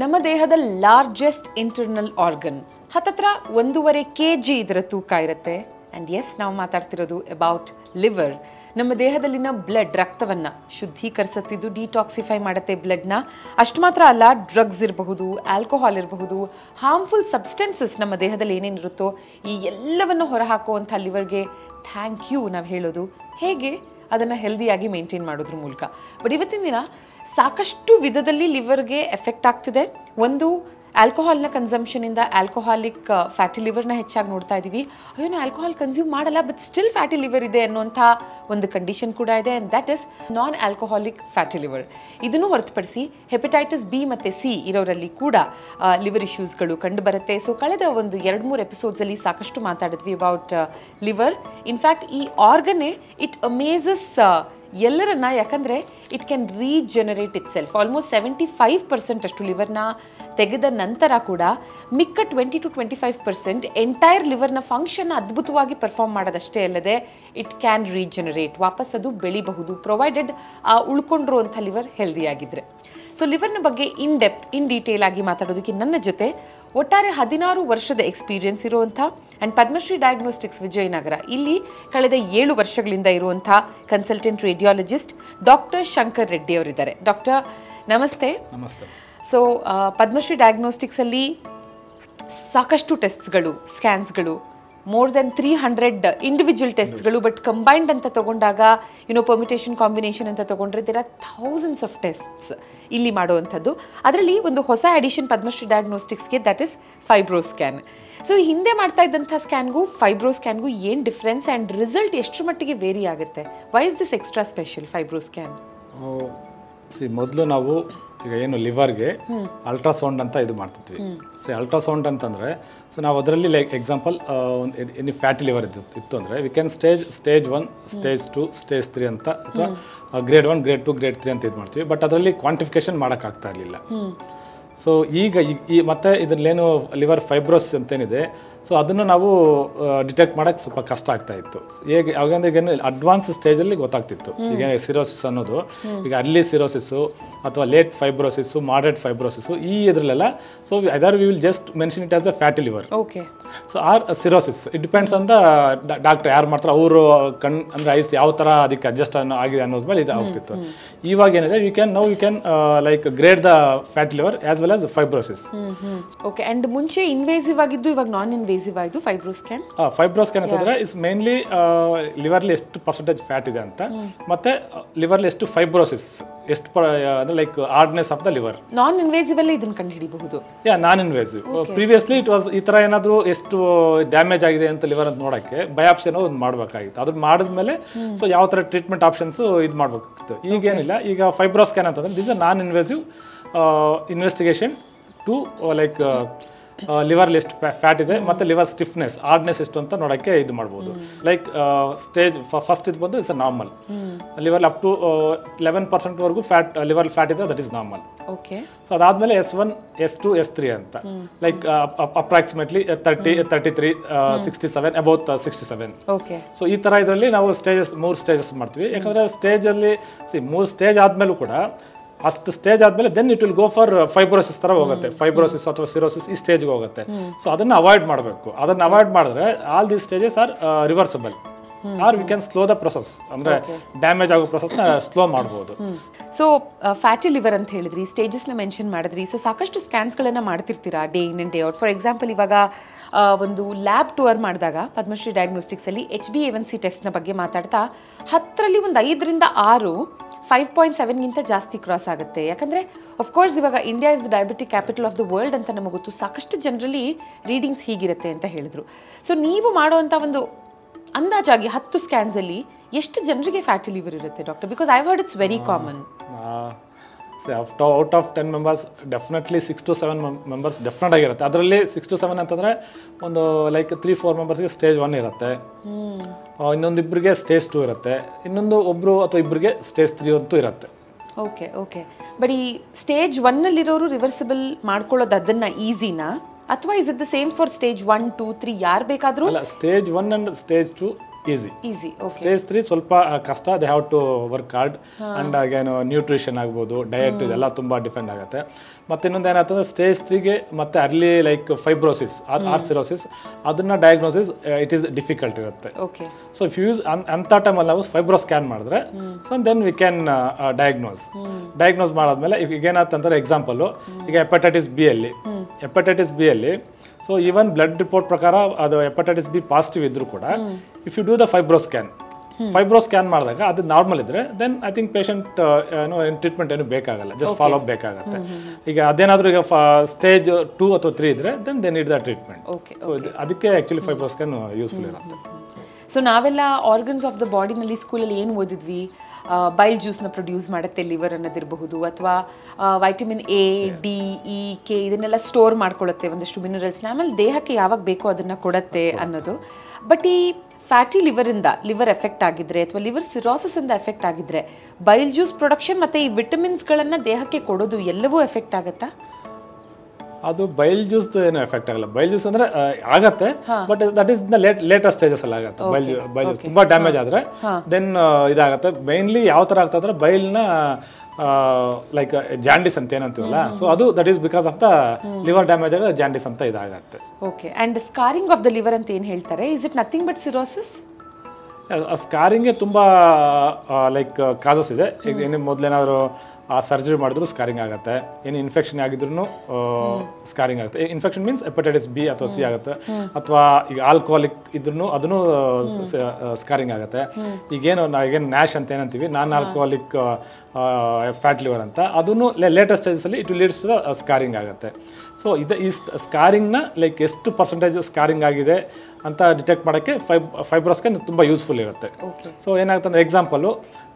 ನಮ್ಮ ದೇಹದ largest internal organ ಹತ್ತತ್ರ 1.5 kg ಇದರ ತೂಕ ಇರುತ್ತೆ. ಆ್ಯಂಡ್ ಎಸ್, ನಾವು ಮಾತಾಡ್ತಿರೋದು ಅಬೌಟ್ ಲಿವರ್. ನಮ್ಮ ದೇಹದಲ್ಲಿನ ಬ್ಲಡ್, ರಕ್ತವನ್ನು ಶುದ್ಧೀಕರಿಸುತ್ತಿದ್ದು, ಡಿಟಾಕ್ಸಿಫೈ ಮಾಡುತ್ತೆ ಬ್ಲಡ್ನ. ಅಷ್ಟು ಮಾತ್ರ ಅಲ್ಲ, ಡ್ರಗ್ಸ್ ಇರಬಹುದು, ಆಲ್ಕೋಹಾಲ್ ಇರಬಹುದು, ಹಾರ್ಮ್ಫುಲ್ ಸಬ್ಸ್ಟೆನ್ಸಸ್ ನಮ್ಮ ದೇಹದಲ್ಲಿ ಏನೇನಿರುತ್ತೋ ಈ ಎಲ್ಲವನ್ನು ಹೊರಹಾಕುವಂಥ ಲಿವರ್ಗೆ ಥ್ಯಾಂಕ್ ಯು ನಾವು ಹೇಳೋದು. ಹೇಗೆ? ಅದನ್ನು ಹೆಲ್ದಿಯಾಗಿ ಮೇಂಟೈನ್ ಮಾಡೋದ್ರ ಮೂಲಕ. ಬಟ್ ಇವತ್ತಿನ ದಿನ ಸಾಕಷ್ಟು ವಿಧದಲ್ಲಿ ಲಿವರ್ಗೆ ಎಫೆಕ್ಟ್ ಆಗ್ತಿದೆ. ಒಂದು, ಆಲ್ಕೋಹಾಲ್ನ ಕನ್ಸಂಪ್ಷನಿಂದ ಆಲ್ಕೋಹಾಲಿಕ್ ಫ್ಯಾಟಿ ಲಿವರ್ನ ಹೆಚ್ಚಾಗಿ ನೋಡ್ತಾ ಇದ್ದೀವಿ. ಅಯ್ಯೋ, ನಾವು ಆಲ್ಕೋಹಾಲ್ ಕನ್ಸ್ಯೂಮ್ ಮಾಡಲ್ಲ ಬಟ್ ಸ್ಟಿಲ್ ಫ್ಯಾಟಿ ಲಿವರ್ ಇದೆ ಅನ್ನುವಂಥ ಒಂದು ಕಂಡೀಷನ್ ಕೂಡ ಇದೆ. And that is non alcoholic fatty liver. ಇದನ್ನು ಹೊರತುಪಡಿಸಿ ಹೆಪಟೈಟಿಸ್ ಬಿ ಮತ್ತು ಸಿ ಇರೋರಲ್ಲಿ ಕೂಡ ಲಿವರ್ ಇಶ್ಯೂಸ್ಗಳು ಕಂಡು ಬರುತ್ತೆ. ಸೊ ಕಳೆದ ಒಂದು 2-3 ಎಪಿಸೋಡ್ಸಲ್ಲಿ ಸಾಕಷ್ಟು ಮಾತಾಡಿದ್ವಿ ಅಬೌಟ್ ಲಿವರ್. ಇನ್ಫ್ಯಾಕ್ಟ್ ಈ ಆರ್ಗನ್ನೇ ಇಟ್ ಅಮೇಸಸ್ ಎಲ್ಲರನ್ನ, ಯಾಕಂದರೆ it can regenerate it self. Almost 75% ಅಷ್ಟು ಲಿವರ್ನ ತೆಗೆದ ನಂತರ ಕೂಡ ಮಿಕ್ಕ 20-25% ಎಂಟೈರ್ ಲಿವರ್ನ ಫಂಕ್ಷನ್ನ ಅದ್ಭುತವಾಗಿ ಪರ್ಫಾರ್ಮ್ ಮಾಡೋದಷ್ಟೇ ಅಲ್ಲದೆ ಇಟ್ ಕ್ಯಾನ್ ರೀಜನರೇಟ್, ವಾಪಸ್ ಅದು ಬೆಳಿಬಹುದು, ಪ್ರೊವೈಡೆಡ್ ಆ ಉಳ್ಕೊಂಡಿರುವಂಥ ಲಿವರ್ ಹೆಲ್ದಿಯಾಗಿದ್ದರೆ. ಸೊ ಲಿವರ್ನ ಬಗ್ಗೆ ಇನ್ ಡೀಟೇಲ್ ಆಗಿ ಮಾತಾಡೋದಕ್ಕೆ ನನ್ನ ಜೊತೆ ಒಟ್ಟಾರೆ 16 ವರ್ಷದ ಎಕ್ಸ್ಪೀರಿಯನ್ಸ್ ಇರುವಂಥ ಆ್ಯಂಡ್ ಪದ್ಮಶ್ರೀ ಡಯಾಗ್ನೋಸ್ಟಿಕ್ಸ್ ವಿಜಯನಗರ ಇಲ್ಲಿ ಕಳೆದ 7 ವರ್ಷಗಳಿಂದ ಇರುವಂಥ consultant radiologist doctor Shankar Reddy ಅವರಿದ್ದಾರೆ. ಡಾಕ್ಟರ್ ನಮಸ್ತೆ. ನಮಸ್ತೆ. ಸೊ ಪದ್ಮಶ್ರೀ ಡಯಾಗ್ನೋಸ್ಟಿಕ್ಸಲ್ಲಿ ಸಾಕಷ್ಟು ಟೆಸ್ಟ್ಸ್ಗಳು, ಸ್ಕ್ಯಾನ್ಸ್ಗಳು, ಮೋರ್ ದೆನ್ 300 ಇಂಡಿವಿಜುವಲ್ ಟೆಸ್ಟ್ಗಳು, ಬಟ್ ಕಂಬೈನ್ಡ್ ಅಂತ ತಗೊಂಡಾಗ ಪರ್ಮಿಟೇಷನ್ ಕಾಂಬಿನೇಷನ್ ಅಂತ ತಗೊಂಡ್ರೆ there are thousands of tests ಇಲ್ಲಿ ಮಾಡುವಂಥದ್ದು. ಅದರಲ್ಲಿ ಒಂದು ಹೊಸ ಎಡಿಷನ್ ಪದ್ಮಶ್ರೀ ಡಯಾಗ್ನೋಸ್ಟಿಕ್ಸ್ಗೆ, that is fibroscan. So ಹಿಂದೆ ಮಾಡ್ತಾ ಇದ್ದಂಥ ಸ್ಕ್ಯಾನ್ಗೂ ಫೈಬ್ರೋ ಸ್ಕ್ಯಾನ್ಗೂ ಏನು ಡಿಫ್ರೆನ್ಸ್ ಆ್ಯಂಡ್ ರಿಸಲ್ಟ್ ಎಷ್ಟರ ಮಟ್ಟಿಗೆ ವೇರಿ ಆಗುತ್ತೆ? Why is this extra special fibro scan? ಮೊದಲು ನಾವು ಈಗ ಏನು ಲಿವರ್ಗೆ ಅಲ್ಟ್ರಾಸೌಂಡ್ ಅಂತ ಇದು ಮಾಡ್ತಿದ್ವಿ. ಸೊ ಅಲ್ಟ್ರಾಸೌಂಡ್ ಅಂತಂದರೆ, ಸೊ ನಾವು ಅದರಲ್ಲಿ like example any fatty liver ಇತ್ತು ಅಂದರೆ we can stage 1, stage 2, stage 3 ಅಂತ, ಅಥವಾ ಗ್ರೇಡ್ 1, ಗ್ರೇಡ್ 2, ಗ್ರೇಡ್ 3 ಅಂತ ಇದು ಮಾಡ್ತೀವಿ. ಬಟ್ ಅದರಲ್ಲಿ ಕ್ವಾಂಟಿಫಿಕೇಶನ್ ಮಾಡೋಕ್ಕಾಗ್ತಾ ಇರಲಿಲ್ಲ. ಸೊ ಈಗ ಮತ್ತೆ ಇದರಲ್ಲೇನು ಲಿವರ್ ಫೈಬ್ರೋಸಿಸ್ ಅಂತೇನಿದೆ, ಸೊ ಅದನ್ನು ನಾವು ಡಿಟೆಕ್ಟ್ ಮಾಡೋಕ್ಕೆ ಸ್ವಲ್ಪ ಕಷ್ಟ ಆಗ್ತಾ ಇತ್ತು. ಹೇಗೆ ಅವಾಗಂದ್ರೆ ಏನು ಅಡ್ವಾನ್ಸ್ ಸ್ಟೇಜಲ್ಲಿ ಗೊತ್ತಾಗ್ತಿತ್ತು. ಈಗ ಸಿರೋಸಿಸ್ ಅನ್ನೋದು ಈಗ ಅರ್ಲಿ ಸಿರೋಸಿಸ್ಸು ಅಥವಾ ಲೇಟ್ ಫೈಬ್ರೋಸಿಸ್ಸು, ಮಾಡರೇಟ್ ಫೈಬ್ರೋಸಿಸ್ಸು, ಈ ಇದರಲ್ಲೆಲ್ಲ so other we will just mention it as a fatty liver. Okay. So or cirrhosis it depends on the doctor ಯಾರು ಮಾಡ್ತಾರೆ, ಅವರು ಅಂದರೆ ಐಸ್ ಯಾವ ಥರ ಅದಕ್ಕೆ ಅಡ್ಜಸ್ಟ್ ಆಗಿದೆ ಅನ್ನೋದ್ರ ಮೇಲೆ ಇದು ಆಗ್ತಿತ್ತು. ಇವಾಗ ಏನಿದೆ, we can like grade the fatty liver as well as fibrosis. Okay. And ಮುಂಚೆ ಇನ್ವೇಸಿವ್ ಆಗಿದ್ದು, ಇವಾಗ ನಾನ್ ಇನ್ವೇಸಿವ್ ಆಯಿತು ಫೈಬ್ರೋ ಸ್ಕ್ಯಾನ್. ಫೈಬ್ರೋ ಸ್ಕ್ಯಾನ್ ಅಂತಂದರೆ ಇಸ್ ಮೇನ್ಲಿ ಲಿವರ್ಲಿ ಎಷ್ಟು ಪರ್ಸೆಂಟೇಜ್ ಫ್ಯಾಟ್ ಇದೆ ಅಂತ, ಮತ್ತೆ ಲಿವರ್ಲಿ ಎಷ್ಟು ಫೈಬ್ರೋಸಿಸ್, ಎಷ್ಟು ಅಂದರೆ like hardness of the liver. Non invasive ಅಲ್ಲಿ ಇದನ್ನು ಕಂಡುಹಿಡಿಯಬಹುದು. ನಾನ್ ಇನ್ವೇಸಿವ್ ಪ್ರೀವಿಯಸ್ಲಿ ಇಟ್ ವಾಸ್ ಈ ಥರ ಏನಾದರೂ ಎಷ್ಟು ಡ್ಯಾಮೇಜ್ ಆಗಿದೆ ಅಂತ ಲಿವರ್ ಅಂತ ನೋಡೋಕ್ಕೆ ಬಯಾಪ್ಸಿ ಅನ್ನೋದು ಒಂದು ಮಾಡಬೇಕಾಗಿತ್ತು. ಅದನ್ನ ಮಾಡಿದ್ಮೇಲೆ ಸೊ ಯಾವ ಥರ ಟ್ರೀಟ್ಮೆಂಟ್ ಆಪ್ಷನ್ಸು ಇದು ಮಾಡಬೇಕಿತ್ತು. ಈಗೇನಿಲ್ಲ, ಈಗ ಫೈಬ್ರೋ ಸ್ಕ್ಯಾನ್ ಅಂತಂದರೆ this a non invasive investigation to like ಲಿವರ್ಲಿ ಎಷ್ಟು ಫ್ಯಾಟ್ ಇದೆ ಮತ್ತು ಲಿವರ್ ಸ್ಟಿಫ್ನೆಸ್, ಹಾರ್ಡ್ನೆಸ್ ಎಷ್ಟು ಅಂತ ನೋಡೋಕ್ಕೆ ಇದು ಮಾಡ್ಬೋದು. ಲೈಕ್ ಸ್ಟೇಜ್ ಫಸ್ಟ್ ಇದು ಬಂದು it's a normal liver, up to 11% fat liver fat ಇದೆ, that is normal. Okay. So ಅದಾದಮೇಲೆ S1, S2, S3 ಅಂತ, like approximately 30, 33, 67, about 67. Okay. So ಈ ಥರ ಇದರಲ್ಲಿ ನಾವು ಮೂರು ಸ್ಟೇಜಸ್ ಮಾಡ್ತೀವಿ. ಯಾಕಂದರೆ ಸ್ಟೇಜಲ್ಲಿ 3 ಸ್ಟೇಜ್ ಆದಮೇಲೂ ಕೂಡ ಅಷ್ಟು ಸ್ಟೇಜ್ ಆದಮೇಲೆ then it will go for fibrosis ಥರ ಹೋಗುತ್ತೆ, ಫೈಬ್ರೋಸಿಸ್ ಅಥವಾ ಸಿರೋಸಿಸ್ ಈ ಸ್ಟೇಜ್ಗೆ ಹೋಗುತ್ತೆ. ಸೊ ಅದನ್ನು ಅವಾಯ್ಡ್ ಮಾಡಬೇಕು. ಅದನ್ನು ಅವಾಯ್ಡ್ ಮಾಡಿದ್ರೆ all these stages are reversible, or we can slow the process, ಅಂದರೆ ಡ್ಯಾಮೇಜ್ ಆಗೋ ಪ್ರೊಸೆಸ್ನ ಸ್ಲೋ ಮಾಡ್ಬೋದು. ಸೊ ಫ್ಯಾಟಿ ಲಿವರ್ ಅಂತ ಹೇಳಿದ್ರಿ, ಸ್ಟೇಜಸ್ನ ಮೆನ್ಷನ್ ಮಾಡಿದ್ರಿ. ಸೊ ಸಾಕಷ್ಟು ಸ್ಕ್ಯಾನ್ಸ್ಗಳನ್ನು ಮಾಡ್ತಿರ್ತೀರಾ day in and day out. For example, ಇವಾಗ ಒಂದು ಲ್ಯಾಬ್ ಟೂರ್ ಮಾಡಿದಾಗ ಪದ್ಮಶ್ರೀ ಡಯಾಗ್ನೋಸ್ಟಿಕ್ಸಲ್ಲಿ HbA1c ಟೆಸ್ಟ್ನ ಬಗ್ಗೆ ಮಾತಾಡ್ತಾ 10ರಲ್ಲಿ ಒಂದು 5ರಿಂದ 6 5.7ಗಿಂತ ಜಾಸ್ತಿ ಕ್ರಾಸ್ ಆಗುತ್ತೆ. ಯಾಕಂದರೆ ಅಫ್ಕೋರ್ಸ್ ಇವಾಗ India is the diabetic capital of the world ಅಂತ ನಮಗೆ ಗೊತ್ತು. ಸಾಕಷ್ಟು ಜನರಲ್ಲಿ ರೀಡಿಂಗ್ಸ್ ಹೀಗಿರುತ್ತೆ ಅಂತ ಹೇಳಿದರು. ಸೊ ನೀವು ಮಾಡುವಂಥ ಒಂದು ಅಂದಾಜಾಗಿ 10 ಸ್ಕ್ಯಾನ್ಸಲ್ಲಿ ಎಷ್ಟು ಜನರಿಗೆ ಫ್ಯಾಟಿ ಲಿವರ್ ಇರುತ್ತೆ doctor? Because I heard it's very common. Out of 10 members definitely 6 to 7 members definite ಆಗಿರುತ್ತೆ. ಅದರಲ್ಲಿ 6 to 7 ಅಂತಂದರೆ ಒಂದು ಲೈಕ್ 3-4 ಮೆಂಬರ್ಸ್ಗೆ ಸ್ಟೇಜ್ 1 ಇರುತ್ತೆ, ಇನ್ನೊಂದಿಬ್ಬರಿಗೆ ಸ್ಟೇಜ್ 2 ಇರುತ್ತೆ, ಇನ್ನೊಂದು ಒಬ್ಬರು ಅಥವಾ ಇಬ್ಬರಿಗೆ ಸ್ಟೇಜ್ 3 ಅಂತೂ ಇರುತ್ತೆ. ಓಕೆ. ಓಕೆ. ಬಟ್ ಈ ಸ್ಟೇಜ್ 1ನಲ್ಲಿರೋರು ರಿವರ್ಸಿಬಲ್ ಮಾಡ್ಕೊಳ್ಳೋದು ಅದನ್ನು ಈಸಿನಾ, ಅಥವಾ is it the same for stage 1, 2, 3 ಯಾರು ಬೇಕಾದರೂ? ಅಲ್ಲ, stage 1 and stage 2 easy. Easy. Okay. Stage 3 ಸ್ವಲ್ಪ ಕಷ್ಟ. They have to work hard and again nutrition ಆಗ್ಬೋದು, ಡಯಟ್ ಇದೆಲ್ಲ ತುಂಬ ಡಿಪೆಂಡ್ ಆಗುತ್ತೆ. ಮತ್ತು ಇನ್ನೊಂದು ಏನಾಗ್ತದೆ ಸ್ಟೇಜ್ 3ಗೆ ಮತ್ತೆ early like fibrosis or cirrhosis ಅದನ್ನ ಡಯಾಗ್ನೋಸಿಸ್ ಇಟ್ ಈಸ್ ಡಿಫಿಕಲ್ಟ್ ಇರುತ್ತೆ. ಓಕೆ. ಸೊ ಇಫ್ ಯೂಸ್ ಅಂಥ ಟೈಮಲ್ಲಿ ನಾವು ಫೈಬ್ರೋ ಸ್ಕ್ಯಾನ್ ಮಾಡಿದ್ರೆ so then we can diagnose ಮಾಡಾದ್ಮೇಲೆ ಈಗ ಏನಾಗ್ತಂದ್ರೆ ಎಕ್ಸಾಂಪಲು ಈಗ ಹೆಪಟೈಟಿಸ್ ಬಿ ಅಲ್ಲಿ ಸೊ ಈವನ್ ಬ್ಲಡ್ ರಿಪೋರ್ಟ್ ಪ್ರಕಾರ ಅದು ಹೆಪಟೈಟಿಸ್ ಬಿ ಪಾಸಿಟಿವ್ ಇದ್ರೂ ಕೂಡ if you do the fibro scan ಮಾಡಿದಾಗ ಅದು ನಾರ್ಮಲ್ ಇದ್ರೆ then I think patient treatment ಏನು ಬೇಕಾಗಲ್ಲ, ಜಸ್ಟ್ ಫಾಲೋ ಅಪ್ ಬೇಕಾಗುತ್ತೆ. ಈಗ ಅದೇನಾದ್ರೂ ಈಗ ಸ್ಟೇಜ್ 2 ಅಥವಾ 3 ಇದ್ರೆ then they need the treatment. So ಅದಕ್ಕೆ ಆಕ್ಚುಲಿ ಫೈಬ್ರೋ ಸ್ಕ್ಯಾನ್ ಯೂಸ್ಫುಲ್ ಇರುತ್ತೆ. ಸೊ ನಾವೆಲ್ಲ ಆರ್ಗನ್ಸ್ ಆಫ್ ದ ಬಾಡಿನಲ್ಲಿ ಸ್ಕೂಲಲ್ಲಿ ಏನು ಓದಿದ್ವಿ, ಬೈಲ್ ಜ್ಯೂಸ್ನ ಪ್ರೊಡ್ಯೂಸ್ ಮಾಡುತ್ತೆ ಲಿವರ್ ಅನ್ನೋದಿರಬಹುದು, ಅಥವಾ vitamin A D E K ಇದನ್ನೆಲ್ಲ ಸ್ಟೋರ್ ಮಾಡ್ಕೊಳ್ಳುತ್ತೆ ಒಂದಷ್ಟು ಮಿನರಲ್ಸ್ನ, ಆಮೇಲೆ ದೇಹಕ್ಕೆ ಯಾವಾಗ ಬೇಕೋ ಅದನ್ನು ಕೊಡುತ್ತೆ ಅನ್ನೋದು. ಬಟ್ ಈ ಫ್ಯಾಟಿ ಲಿವರಿಂದ ಲಿವರ್ ಎಫೆಕ್ಟ್ ಆಗಿದ್ರೆ ಅಥವಾ ಲಿವರ್ ಸಿರೋಸಿಸ್ ಇಂದ ಎಫೆಕ್ಟ್ ಆಗಿದ್ರೆ ಬೈಲ್ ಜ್ಯೂಸ್ ಪ್ರೊಡಕ್ಷನ್ ಮತ್ತು ಈ ವಿಟಮಿನ್ಸ್ಗಳನ್ನು ದೇಹಕ್ಕೆ ಕೊಡೋದು ಎಲ್ಲವೂ ಎಫೆಕ್ಟ್ ಆಗುತ್ತಾ? ಅದು ಬೈಲ್ ಜ್ಯೂಸ್ ಏನು ಎಫೆಕ್ಟ್ ಆಗಲ್ಲ. ಬೈಲ್ ಜ್ಯೂಸ್ ಅಂದ್ರೆ ಆಗತ್ತೆ, but that is the latest stages ಅಲ್ಲಿ ಆಗುತ್ತೆ. ಬೈಲ್ ಜ್ಯೂಸ್ ತುಂಬಾ ಡ್ಯಾಮೇಜ್ ಆದ್ರೆ ದೆನ್ ಇದಾಗುತ್ತೆ. ಮೈನ್ಲಿ ಯಾವ ತರ ಆಗ್ತದೆ ಅಂದ್ರೆ ಬೈಲ್ನ ಲೈಕ್ ಜಾಂಡಿಸ್ ಅಂತ ಏನಂತೀವಲ್ಲ, ಸೊ ಅದು that is because of the liver damage ಆಗ ಜಾಂಡಿಸ್ ಅಂತ ಇದಾಗತ್ತೆ. Okay. And scarring of the liver ಅಂತ ಏನು ಹೇಳ್ತಾರೆ, is it nothing but cirrhosis? ಸ್ಕಾರಿಂಗ್ಗೆ ತುಂಬಾ ಲೈಕ್ ಕಾಸಸ್ ಇದೆ. ಈಗ ಏನು ಮೊದಲೇನಾದ್ರು ಆ ಸರ್ಜರಿ ಮಾಡಿದ್ರು ಸ್ಕಾರಿಂಗ್ ಆಗುತ್ತೆ, ಏನು ಇನ್ಫೆಕ್ಷನ್ ಆಗಿದ್ರು ಸ್ಕಾರಿಂಗ್ ಆಗುತ್ತೆ. ಇನ್ಫೆಕ್ಷನ್ ಮೀನ್ಸ್ ಹೆಪಟೈಟಿಸ್ ಬಿ ಅಥವಾ ಸಿ ಆಗುತ್ತೆ, ಅಥವಾ ಈಗ ಆಲ್ಕೋಹಾಲಿಕ್ ಇದ್ರೂ ಅದನ್ನು ಸ್ಕಾರಿಂಗ್ ಆಗುತ್ತೆ. ಈಗೇನು ನ್ಯಾಶ್ ಅಂತ ಏನಂತೀವಿ, ನಾನ್ ಆಲ್ಕೋಹಾಲಿಕ್ ಫ್ಯಾಟ್ ಲಿವರ್ ಅಂತ, ಅದನ್ನು ಲೇಟೆಸ್ಟ್ ಸ್ಟೇಜಲ್ಲಿ it will leads to the scarring ಆಗುತ್ತೆ. ಸೊ ಈ ಸ್ಕಾರಿಂಗ್ನ ಲೈಕ್ ಎಷ್ಟು ಪರ್ಸೆಂಟೇಜ್ ಸ್ಕಾರಿಂಗ್ ಆಗಿದೆ ಅಂತ ಡಿಟೆಕ್ಟ್ ಮಾಡೋಕ್ಕೆ ಫೈಬ್ರೋ ಸ್ಕ್ಯಾನ್ ತುಂಬ ಯೂಸ್ಫುಲ್ ಇರುತ್ತೆ. ಸೊ ಏನಾಗುತ್ತೆ ಅಂದರೆ ಎಕ್ಸಾಂಪಲು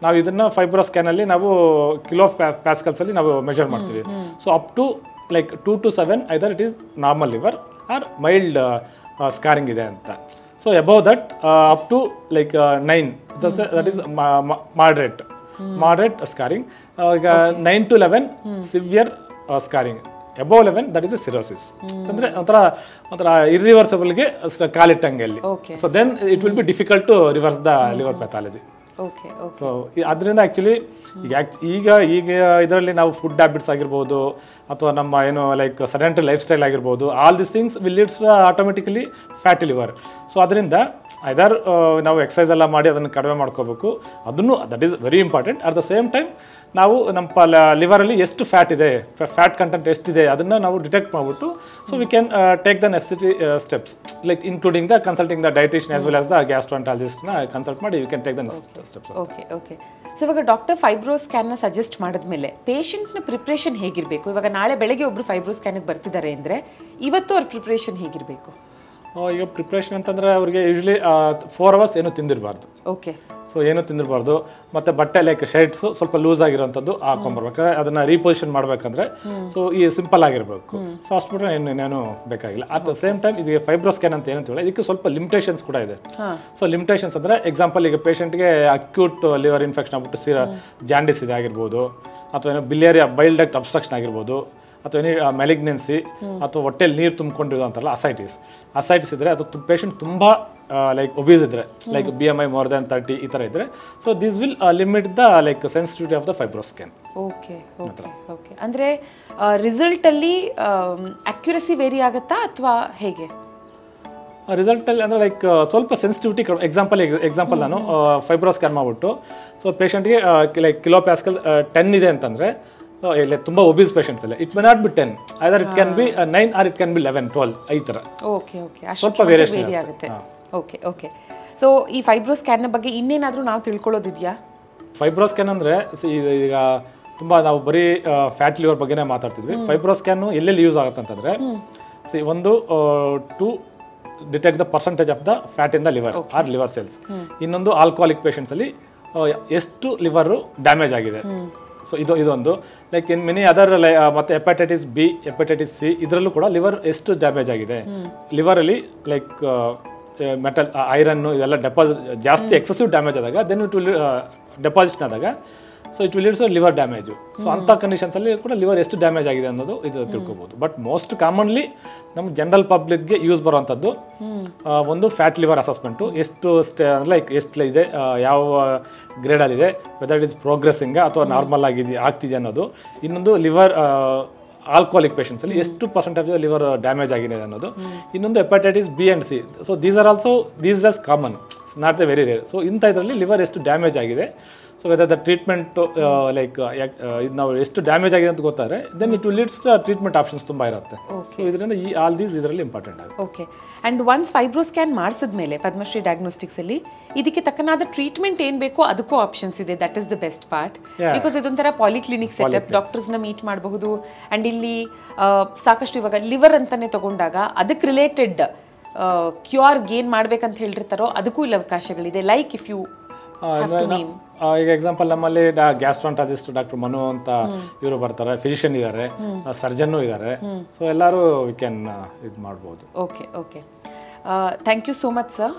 ನಾವು ಇದನ್ನು ಫೈಬ್ರೋ ಸ್ಕ್ಯಾನಲ್ಲಿ ನಾವು ಕಿಲೋ ಪ್ಯಾಸ್ಕಲ್ಸಲ್ಲಿ ನಾವು ಮೆಷರ್ ಮಾಡ್ತೀವಿ. So up to like 2 to 7 either it is normal liver or mild scarring ಇದೆ ಅಂತ. So above that up to like 9 that is moderate scarring. ಈಗ 9 to 11 severe scarring. Above 11 that is a cirrhosis. ಅಂದರೆ ಒಂಥರ ಇರ್ರಿವರ್ಸಬಲ್ಗೆ ಕಾಲಿಟ್ಟಂಗೆ ಅಲ್ಲಿ. So then it will be difficult to reverse the liver pathology. So ಅದರಿಂದ actually ಈಗ ಇದರಲ್ಲಿ ನಾವು ಫುಡ್ ಹ್ಯಾಬಿಟ್ಸ್ ಆಗಿರ್ಬೋದು ಅಥವಾ ನಮ್ಮ ಏನು ಲೈಕ್ ಸೆಡೆಂಟರಿ ಲೈಫ್ ಸ್ಟೈಲ್ ಆಗಿರ್ಬೋದು, all this things will leads automatically fatty liver. So ಅದರಿಂದ ಐದರ್ ನಾವು ಎಕ್ಸಸೈಸ್ ಎಲ್ಲ ಮಾಡಿ ಅದನ್ನು ಕಡಿಮೆ ಮಾಡ್ಕೋಬೇಕು, ಅದನ್ನು that is very important. At the same time ನಾವು ನಮ್ಮ ಲಿವರಲ್ಲಿ ಎಷ್ಟು ಫ್ಯಾಟ್ ಇದೆ, ಫ್ಯಾಟ್ ಕಂಟೆಂಟ್ ಎಷ್ಟಿದೆ ಅದನ್ನು ನಾವು ಡಿಟೆಕ್ಟ್ ಮಾಡಿಬಿಟ್ಟು so we can take the necessary steps like including the consulting the dietitian as well as the ಗ್ಯಾಸ್ಟ್ರೋಎಂಟರಾಲಜಿಸ್ಟ್ನ ಕನ್ಸಲ್ಟ್ ಮಾಡಿ we can take the necessary steps. Okay. So ಇವಾಗ ಡಾಕ್ಟರ್ ಫೈಬ್ರೋ ಸ್ಕ್ಯಾನ್ನ ಸಜೆಸ್ಟ್ ಮಾಡಿದ್ಮೇಲೆ ಪೇಷಂಟ್ನ ಪ್ರಿಪ್ರೇಷನ್ ಹೇಗಿರಬೇಕು? ಇವಾಗ ನಾಳೆ ಬೆಳಗ್ಗೆ ಒಬ್ಬರು ಫೈಬ್ರೋ ಸ್ಕ್ಯಾನಿಗೆ ಬರ್ತಿದ್ದಾರೆ ಅಂದರೆ ಇವತ್ತು ಅವ್ರ ಪ್ರಿಪ್ರೇಷನ್ ಹೇಗಿರಬೇಕು? ಈಗ ಪ್ರಿಪ್ರೇಷನ್ ಅಂತಂದರೆ ಅವ್ರಿಗೆ ಯೂಶ್ವಲಿ 4 hours ಏನು ತಿಂದಿರಬಾರ್ದು. ಓಕೆ. ಸೊ ಏನು ತಿಂದಿರಬಾರ್ದು, ಮತ್ತು ಬಟ್ಟೆ ಲೈಕ್ ಶರ್ಟ್ಸು ಸ್ವಲ್ಪ ಲೂಸ್ ಆಗಿರೋಂಥದ್ದು ಹಾಕೊಂಬರ್ಬೇಕಾದ್ರೆ ಅದನ್ನು ರೀಪೊಸಿಷನ್ ಮಾಡಬೇಕಂದ್ರೆ ಸೊ ಈ ಸಿಂಪಲ್ ಆಗಿರಬೇಕು. ಸೊ ಅಷ್ಟು ಬಿಟ್ಟರೆ ಇನ್ನೇನು ಬೇಕಾಗಿಲ್ಲ. ಅಟ್ ದ ಸೇಮ್ ಟೈಮ್ ಇದಕ್ಕೆ ಫೈಬ್ರೋ ಸ್ಕ್ಯಾನ್ ಅಂತ ಏನಂತೀವಿ ಇದಕ್ಕೆ ಸ್ವಲ್ಪ ಲಿಮಿಟೇಷನ್ಸ್ ಕೂಡ ಇದೆ. ಸೊ ಲಿಮಿಟೇಷನ್ಸ್ ಅಂದರೆ ಎಕ್ಸಾಂಪಲ್ ಈಗ ಪೇಷಂಟ್ಗೆ ಅಕ್ಯೂಟ್ ಲಿವರ್ ಇನ್ಫೆಕ್ಷನ್ ಆಗ್ಬಿಟ್ಟು ಜಾಂಡಿಸ್ ಇದೆ ಆಗಿರ್ಬೋದು, ಅಥವಾ ಏನೋ ಬಿಲಿಯರಿ ಬೈಲ್ ಡಕ್ಟ್ ಅಬ್ಸ್ಟ್ರಕ್ಷನ್ ಆಗಿರ್ಬೋದು, ಅಥವಾ ಏನೇ ಮೆಲಿಗ್ನೆನ್ಸಿ ಅಥವಾ ಹೊಟ್ಟೆಲಿ ನೀರು ತುಂಬಿಕೊಂಡಿರೋ ಅಂತಾರಲ್ಲ ಅಸೈಟಿಸ್ ಇದ್ದರೆ, ಅದು ಪೇಷಂಟ್ ತುಂಬ ಲೈಕ್ ಒಬೀಸ್ ಇದ್ದರೆ ಲೈಕ್ BMI ಮೋರ್ ದ್ಯಾನ್ 30 ಈ ಥರ ಇದ್ದರೆ, so this will limit the like sensitivity of the fibro scan. Okay. ಅಂದರೆ ರಿಸಲ್ಟಲ್ಲಿ ಅಕ್ಯುರಸಿ ವೇರಿ ಆಗುತ್ತಾ ಅಥವಾ ಹೇಗೆ? ರಿಸಲ್ಟಲ್ಲಿ ಅಂದರೆ ಲೈಕ್ ಸ್ವಲ್ಪ ಸೆನ್ಸಿಟಿವಿಟಿ ಎಕ್ಸಾಂಪಲ್ ನಾನು ಫೈಬ್ರೋ ಸ್ಕ್ಯಾನ್ ಮಾಡಿಬಿಟ್ಟು ಸೊ ಪೇಷಂಟ್ಗೆ ಲೈಕ್ ಕಿಲೋ ಪ್ಯಾಸ್ಕಲ್ 10 ಇದೆ ಅಂತಂದರೆ ಇಲ್ಲ ತುಂಬ ಒಬೀಸ್ ಪೇಷಂಟ್ಸ್ ಅಲ್ಲ, it may not be 10, either it can be 9 or it can be 11, 12 ಈ ಥರ. ಓಕೆ. ಸ್ವಲ್ಪ ವೇರಿಯೇಷನ್ ಆಗುತ್ತೆ. ಓಕೆ. ಸೊ ಈ ಫೈಬ್ರೋ ಸ್ಕ್ಯಾನ್ನ ಬಗ್ಗೆ ಇನ್ನೇನಾದರೂ ನಾವು ತಿಳ್ಕೊಳ್ಳೋದಿದೆಯಾ? ಫೈಬ್ರೋ ಸ್ಕ್ಯಾನ್ ಅಂದರೆ ಈಗ ತುಂಬ ನಾವು ಬರೀ ಫ್ಯಾಟ್ ಲಿವರ್ ಬಗ್ಗೆನೇ ಮಾತಾಡ್ತಿದ್ವಿ. ಫೈಬ್ರೋ ಸ್ಕ್ಯಾನು ಎಲ್ಲೆಲ್ಲಿ ಯೂಸ್ ಆಗುತ್ತೆ ಅಂತಂದರೆ ಒಂದು to detect the percentage of the fat in the liver or liver cells. ಇನ್ನೊಂದು ಆಲ್ಕೋಹಾಲಿಕ್ ಪೇಷಂಟ್ಸಲ್ಲಿ ಎಷ್ಟು ಲಿವರು ಡ್ಯಾಮೇಜ್ ಆಗಿದೆ. ಸೊ ಇದೊಂದು ಲೈಕ್ ಇನ್ ಮೆನಿ ಅದರ್ ಮತ್ತು ಹೆಪಟೈಟಿಸ್ ಬಿ, ಹೆಪಟೈಟಿಸ್ ಸಿ ಇದರಲ್ಲೂ ಕೂಡ ಲಿವರ್ ಎಷ್ಟು ಡ್ಯಾಮೇಜ್ ಆಗಿದೆ. ಲಿವರಲ್ಲಿ ಲೈಕ್ ಮೆಟಲ್ ಐರನ್ನು ಇದೆಲ್ಲ ಡೆಪಾಸಿಟ್ ಜಾಸ್ತಿ ಎಕ್ಸೆಸಿವ್ ಡ್ಯಾಮೇಜ್ ಆದಾಗ ದೆನ್ ಇಟ್ ವಿಲ್ ಡೆಪಾಸಿಟ್ ಆದಾಗ so it will leads liver damage. So ಅಂಥ ಕಂಡೀಷನ್ಸಲ್ಲಿ ಕೂಡ ಲಿವರ್ ಎಷ್ಟು ಡ್ಯಾಮೇಜ್ ಆಗಿದೆ ಅನ್ನೋದು ಇದು ತಿಳ್ಕೊಬೋದು. ಬಟ್ ಮೋಸ್ಟ್ ಕಾಮನ್ಲಿ ನಮ್ಮ ಜನರಲ್ ಪಬ್ಲಿಕ್ಗೆ ಯೂಸ್ ಬರೋವಂಥದ್ದು ಒಂದು ಫ್ಯಾಟ್ ಲಿವರ್ ಅಸೆಸ್ಮೆಂಟು, ಎಷ್ಟು ಲೈಕ್ ಎಷ್ಟು ಇದೆ, ಯಾವ ಗ್ರೇಡಲ್ಲಿದೆ, ವೆದರ್ ಇಟ್ ಇಸ್ ಪ್ರೋಗ್ರೆಸ್ಸಿಂಗ ಅಥವಾ ನಾರ್ಮಲ್ ಆಗ್ತಿದೆ ಅನ್ನೋದು. ಇನ್ನೊಂದು ಲಿವರ್ ಆಲ್ಕೋಹಾಲಿಕ್ ಪೇಷಂಟ್ಸಲ್ಲಿ ಎಷ್ಟು ಪರ್ಸೆಂಟೇಜ್ ಲಿವರ್ ಡ್ಯಾಮೇಜ್ ಆಗಿದೆ ಅನ್ನೋದು. ಇನ್ನೊಂದು hepatitis B and C. So these are also as common, not a very rare. So ಇಂಥ ಇದರಲ್ಲಿ ಲಿವರ್ ಎಷ್ಟು ಡ್ಯಾಮೇಜ್ ಆಗಿದೆ, so whether the treatment like ಇದು ನಾವು ಎಷ್ಟು ಡ್ಯಾಮೇಜ್ ಆಗಿದೆ ಅಂತ ಗೊತ್ತಾದರೆ then it will leads treatment options ತುಂಬ ಇರುತ್ತೆ. ಸೊ ಇದರಿಂದ ಆಲ್ ದೀಸ್ ಇದರಲ್ಲಿ ಇಂಪಾರ್ಟೆಂಟ್ ಆಗುತ್ತೆ. Okay. And once fibroscan ಮಾಡಿಸಿದ್ಮೇಲೆ ಪದ್ಮಶ್ರೀ ಡಯಾಗ್ನೋಸ್ಟಿಕ್ಸಲ್ಲಿ ಇದಕ್ಕೆ ತಕ್ಕನಾದ ಟ್ರೀಟ್ಮೆಂಟ್ ಏನು ಬೇಕೋ ಅದಕ್ಕೂ ಆಪ್ಷನ್ಸ್ ಇದೆ. That is the best part. Because ಇದೊಂಥರ ಪಾಲಿಕ್ಲಿನಿಕ್ ಸೆಟಪ್, ಡಾಕ್ಟರ್ಸ್ನ ಮೀಟ್ ಮಾಡಬಹುದು. ಆ್ಯಂಡ್ ಇಲ್ಲಿ ಸಾಕಷ್ಟು ಇವಾಗ ಲಿವರ್ ಅಂತಲೇ ತಗೊಂಡಾಗ ಅದಕ್ಕೆ ರಿಲೇಟೆಡ್ ಕ್ಯೂರ್ ಗೇನ್ ಮಾಡ್ಬೇಕಂತ ಹೇಳಿರ್ತಾರೋ ಅದಕ್ಕೂ ಇಲ್ಲಿ ಅವಕಾಶಗಳಿದೆ. ಲೈಕ್ ಇಫ್ ಯು ಈಗ ಎಕ್ಸಾಂಪಲ್ ನಮ್ಮಲ್ಲಿ ಗ್ಯಾಸ್ಟ್ರಾಂಟಾಲಜಿಸ್ಟ್ ಡಾಕ್ಟರ್ ಮನು ಅಂತ ಇವರು ಬರ್ತಾರೆ, ಫಿಸಿಷಿಯನ್ ಇದ್ದಾರೆ, ಸರ್ಜನ್ನು ಇದ್ದಾರೆ. ಸೊ ಎಲ್ಲರೂ ವಿ ಕ್ಯಾನ್ ಇದು ಮಾಡ್ಬೋದು. Okay okay. Thank you so much sir,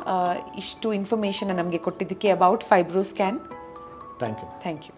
ಇಷ್ಟು ಇನ್ಫಾರ್ಮೇಷನ್ ನಮಗೆ ಕೊಟ್ಟಿದ್ದಕ್ಕೆ about fibro scan. Thank you. Thank you.